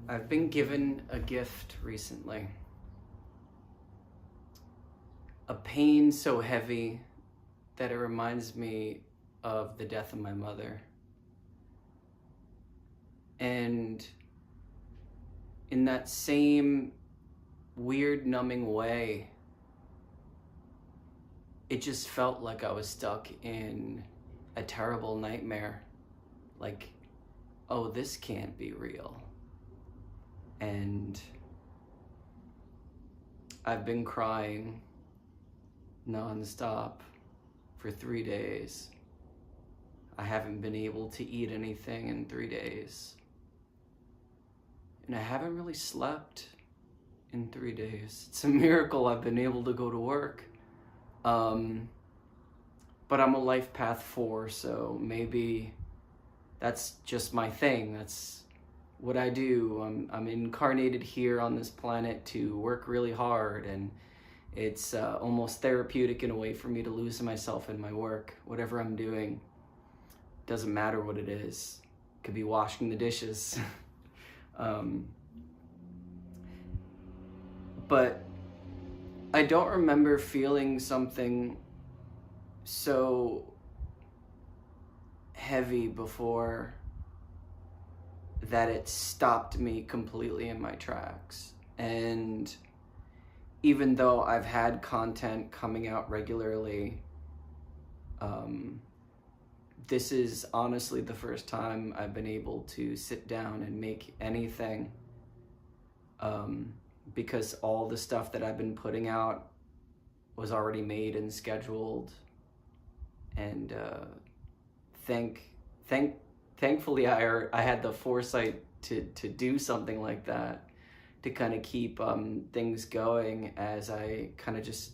I've been given a gift recently. A pain so heavy that it reminds me of the death of my mother. And in that same weird, numbing way, it just felt like I was stuck in a terrible nightmare. Like, oh, this can't be real. And I've been crying nonstop for 3 days. I haven't been able to eat anything in 3 days. And I haven't really slept in 3 days. It's a miracle I've been able to go to work. But I'm a life path 4, so maybe that's just my thing. That's what I do. I'm incarnated here on this planet to work really hard, and it's almost therapeutic in a way for me to lose myself in my work. Whatever I'm doing, doesn't matter what it is. It could be washing the dishes. But I don't remember feeling something so heavy before that it stopped me completely in my tracks. And even though I've had content coming out regularly, this is honestly the first time I've been able to sit down and make anything, because all the stuff that I've been putting out was already made and scheduled. And thankfully I had the foresight to do something like that, to kind of keep things going as I kind of just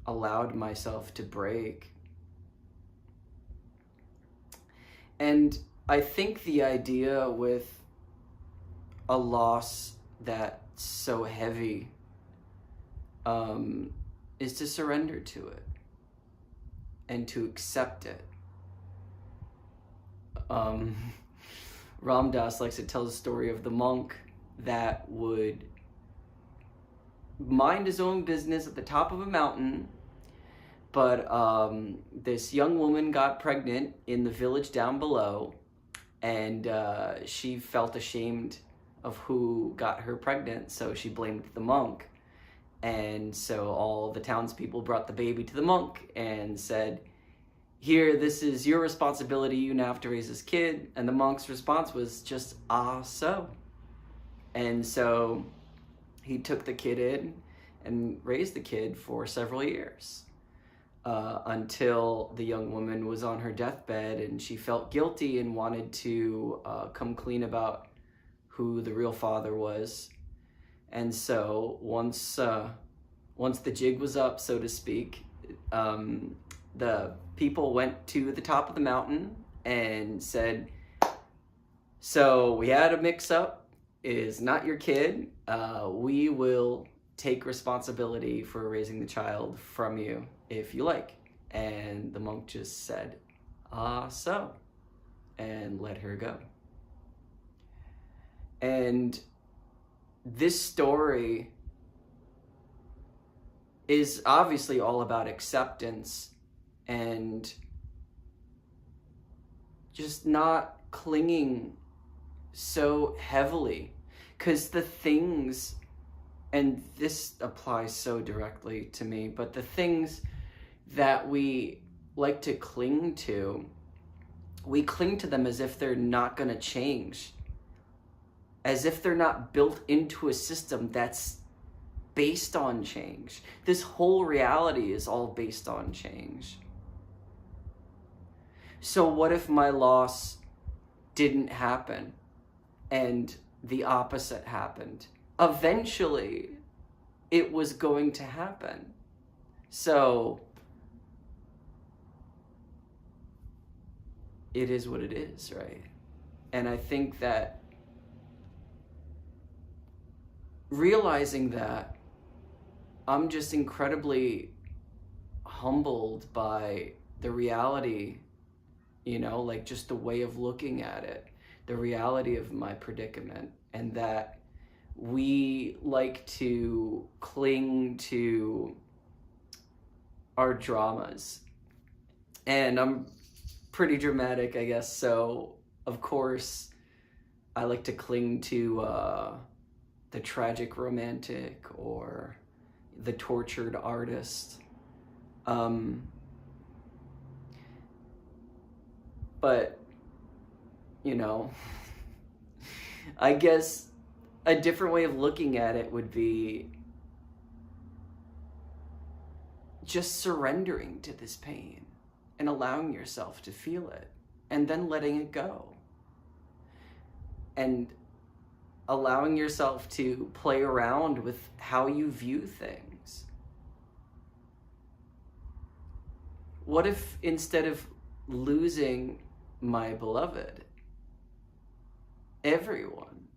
allowed myself to break. And I think the idea with a loss that's so heavy is to surrender to it and to accept it. Ram Dass likes to tell the story of the monk that would mind his own business at the top of a mountain, but this young woman got pregnant in the village down below, and she felt ashamed of who got her pregnant, so she blamed the monk. And so all the townspeople brought the baby to the monk and said, "Here, this is your responsibility, you now have to raise this kid." And the monk's response was just, so. And so he took the kid in and raised the kid for several years, until the young woman was on her deathbed and she felt guilty and wanted to come clean about who the real father was. And so once the jig was up, so to speak, the people went to the top of the mountain and said, "So we had a mix-up, it is not your kid. We will take responsibility for raising the child from you if you like." And the monk just said, so, and let her go. And this story is obviously all about acceptance and just not clinging so heavily. Because the things, and this applies so directly to me, but the things that we like to cling to, we cling to them as if they're not going to change, as if they're not built into a system that's based on change. This whole reality is all based on change. So what if my loss didn't happen and the opposite happened? Eventually, it was going to happen. So it is what it is, right? And I think that realizing that, I'm just incredibly humbled by the reality, like just the way of looking at it. the reality of my predicament, and that we like to cling to our dramas. And I'm pretty dramatic, I guess, so of course I like to cling to the tragic romantic or the tortured artist. But, you know, I guess a different way of looking at it would be just surrendering to this pain and allowing yourself to feel it and then letting it go. And allowing yourself to play around with how you view things. What if instead of losing my beloved, everyone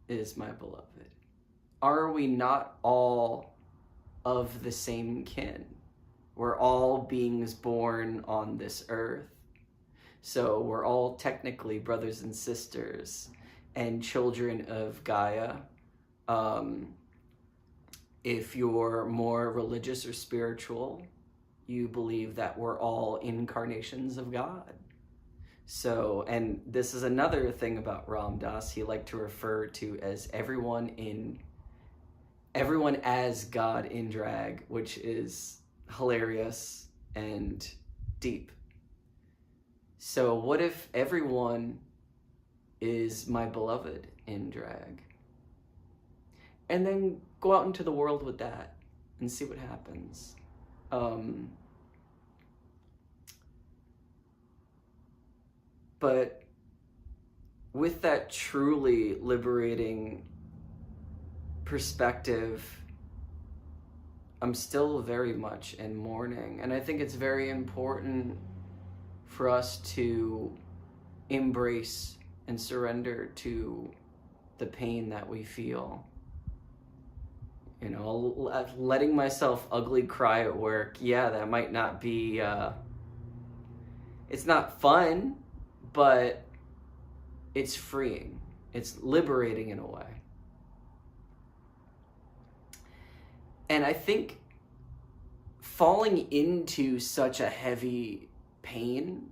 is my beloved? Are we not all of the same kin? We're all beings born on this earth. So we're all technically brothers and sisters and children of Gaia. If you're more religious or spiritual, you believe that we're all incarnations of God. So, and this is another thing about Ram Dass, he liked to refer to as everyone as God in drag, which is hilarious and deep. So what if everyone is my beloved in drag? And then go out into the world with that and see what happens. But with that truly liberating perspective, I'm still very much in mourning. And I think it's very important for us to embrace and surrender to the pain that we feel. You know, letting myself ugly cry at work, yeah, that might not be, it's not fun, but it's freeing. It's liberating in a way. And I think falling into such a heavy pain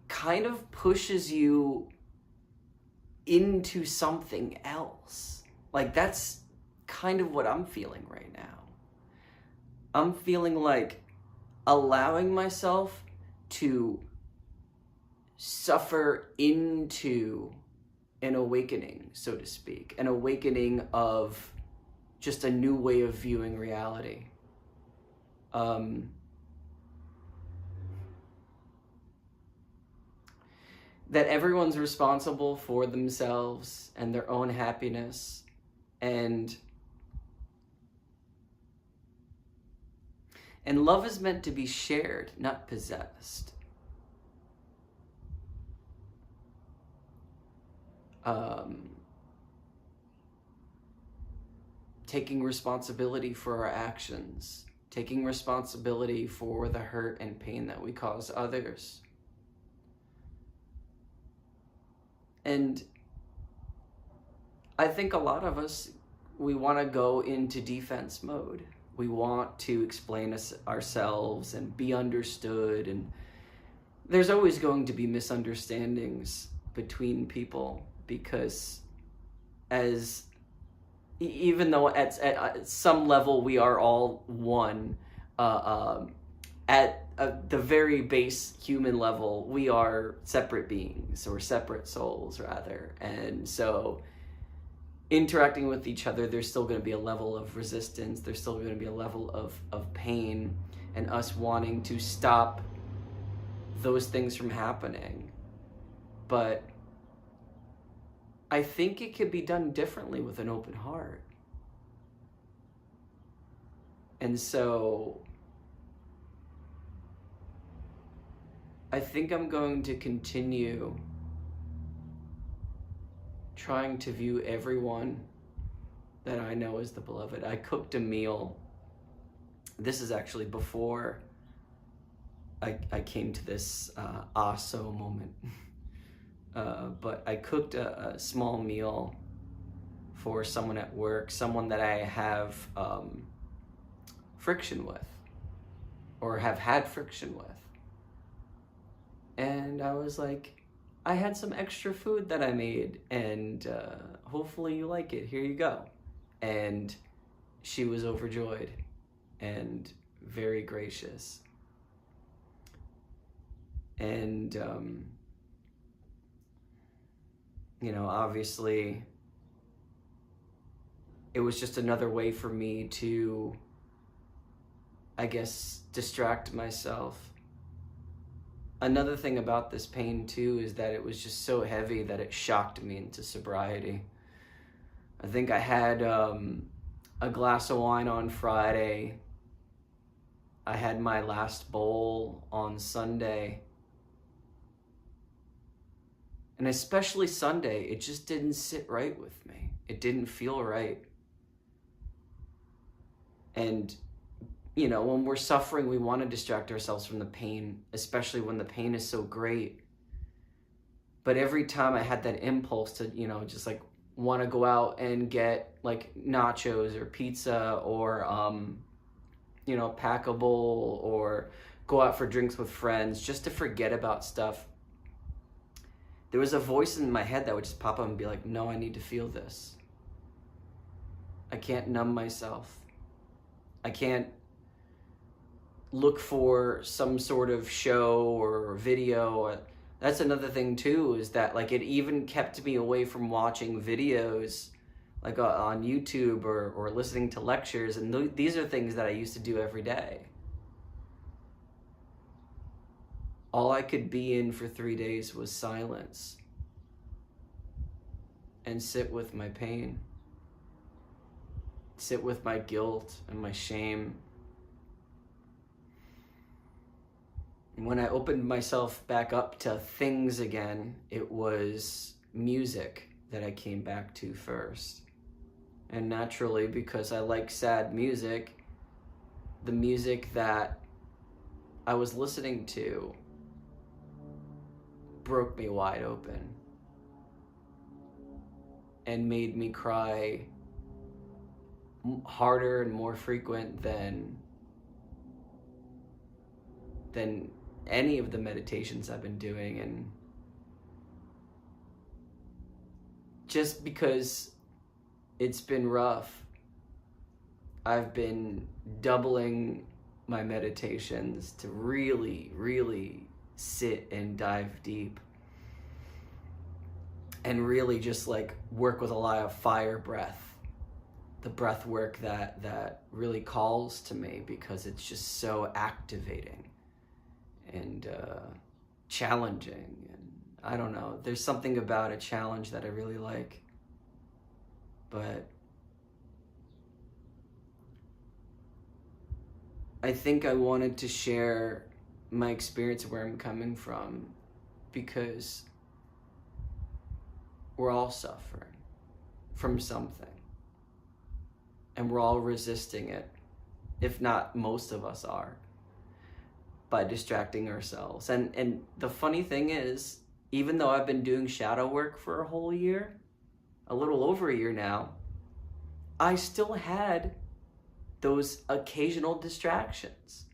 kind of pushes you into something else. Like, that's kind of what I'm feeling right now. I'm feeling like allowing myself to suffer into an awakening, so to speak, an awakening of just a new way of viewing reality. That everyone's responsible for themselves and their own happiness, and love is meant to be shared, not possessed. Taking responsibility for our actions, taking responsibility for the hurt and pain that we cause others. And I think a lot of us, we want to go into defense mode. We want to explain ourselves and be understood. And there's always going to be misunderstandings between people, because even though at some level we are all one, at the very base human level, we are separate beings, or separate souls rather. And so interacting with each other, there's still going to be a level of resistance, there's still going to be a level of pain, and us wanting to stop those things from happening. But I think it could be done differently with an open heart. And so I think I'm going to continue trying to view everyone that I know as the beloved. I cooked a meal. This is actually before I came to this aso moment. but I cooked a small meal for someone at work, someone that I have friction with, or have had friction with. And I was like, I had some extra food that I made, and hopefully you like it. Here you go. And she was overjoyed and very gracious. And, obviously, it was just another way for me to, I guess, distract myself. Another thing about this pain, too, is that it was just so heavy that it shocked me into sobriety. I think I had a glass of wine on Friday. I had my last bowl on Sunday. And especially Sunday, it just didn't sit right with me. It didn't feel right. And when we're suffering, we want to distract ourselves from the pain, especially when the pain is so great. But every time I had that impulse to, just like want to go out and get like nachos or pizza or, pack a bowl or go out for drinks with friends just to forget about stuff, there was a voice in my head that would just pop up and be like, no, I need to feel this. I can't numb myself. I can't look for some sort of show or video. That's another thing too, is that like it even kept me away from watching videos like on YouTube or listening to lectures. And these are things that I used to do every day. All I could be in for 3 days was silence and sit with my pain, sit with my guilt and my shame. When I opened myself back up to things again, it was music that I came back to first. And naturally, because I like sad music, the music that I was listening to broke me wide open and made me cry harder and more frequent than any of the meditations I've been doing. And just because it's been rough, I've been doubling my meditations to really, really sit and dive deep and really just like work with a lot of fire breath, the breath work that really calls to me because it's just so activating and challenging. And I don't know, there's something about a challenge that I really like. But I think I wanted to share my experience where I'm coming from, because we're all suffering from something and we're all resisting it, if not most of us are, by distracting ourselves. And the funny thing is, even though I've been doing shadow work for a whole year, a little over a year now, I still had those occasional distractions,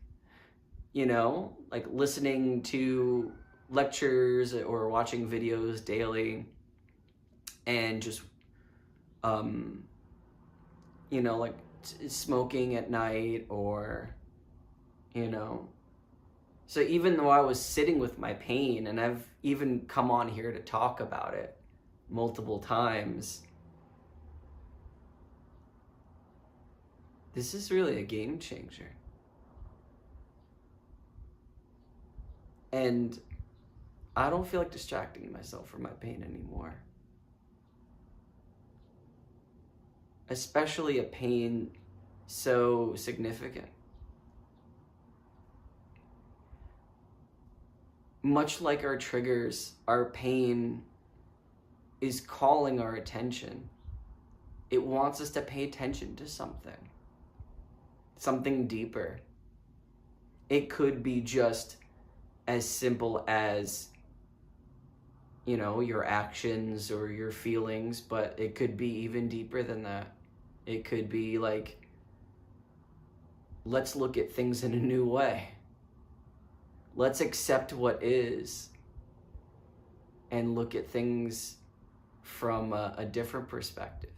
like listening to lectures or watching videos daily, and just, like smoking at night, or, so even though I was sitting with my pain, and I've even come on here to talk about it multiple times, this is really a game changer. And I don't feel like distracting myself from my pain anymore. Especially a pain so significant. Much like our triggers, our pain is calling our attention. It wants us to pay attention to something deeper. It could be just as simple as, your actions or your feelings, but it could be even deeper than that. It could be like, let's look at things in a new way. Let's accept what is and look at things from a different perspective.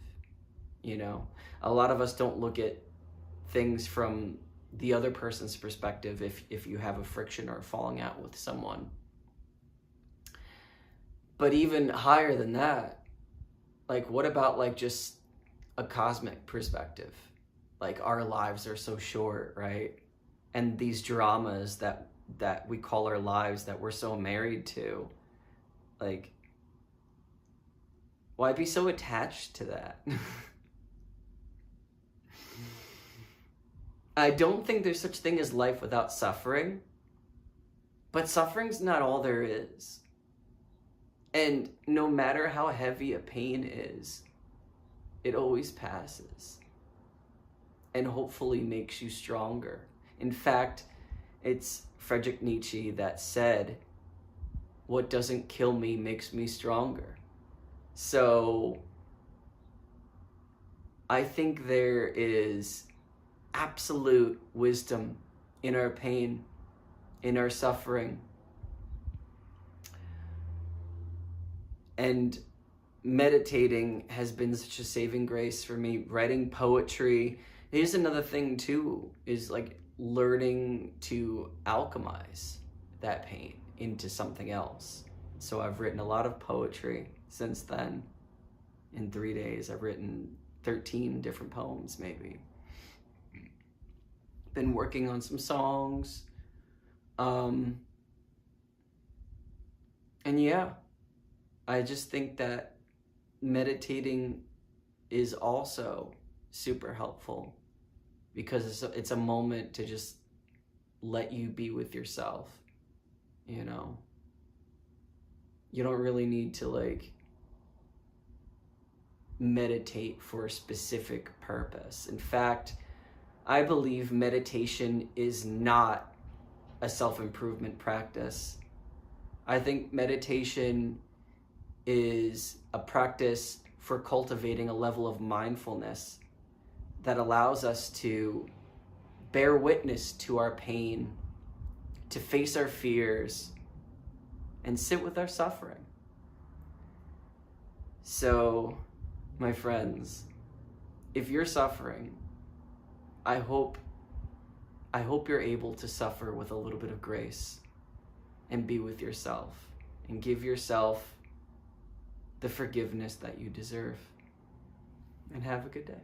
A lot of us don't look at things from the other person's perspective if you have a friction or a falling out with someone. But even higher than that, like, what about like just a cosmic perspective? Like, our lives are so short, right? And these dramas that we call our lives, that we're so married to, like, why be so attached to that? I don't think there's such thing as life without suffering, but suffering's not all there is. And no matter how heavy a pain is, it always passes and hopefully makes you stronger. In fact, it's Friedrich Nietzsche that said, "What doesn't kill me makes me stronger." So I think there is absolute wisdom in our pain, in our suffering. And meditating has been such a saving grace for me. Writing poetry. Here's another thing too, is like learning to alchemize that pain into something else. So I've written a lot of poetry since then. In 3 days, I've written 13 different poems, maybe. Been working on some songs. And yeah, I just think that meditating is also super helpful, because it's a moment to just let you be with yourself. You don't really need to like meditate for a specific purpose. In fact, I believe meditation is not a self-improvement practice. I think meditation is a practice for cultivating a level of mindfulness that allows us to bear witness to our pain, to face our fears, and sit with our suffering. So, my friends, if you're suffering, I hope you're able to suffer with a little bit of grace and be with yourself and give yourself the forgiveness that you deserve. And have a good day.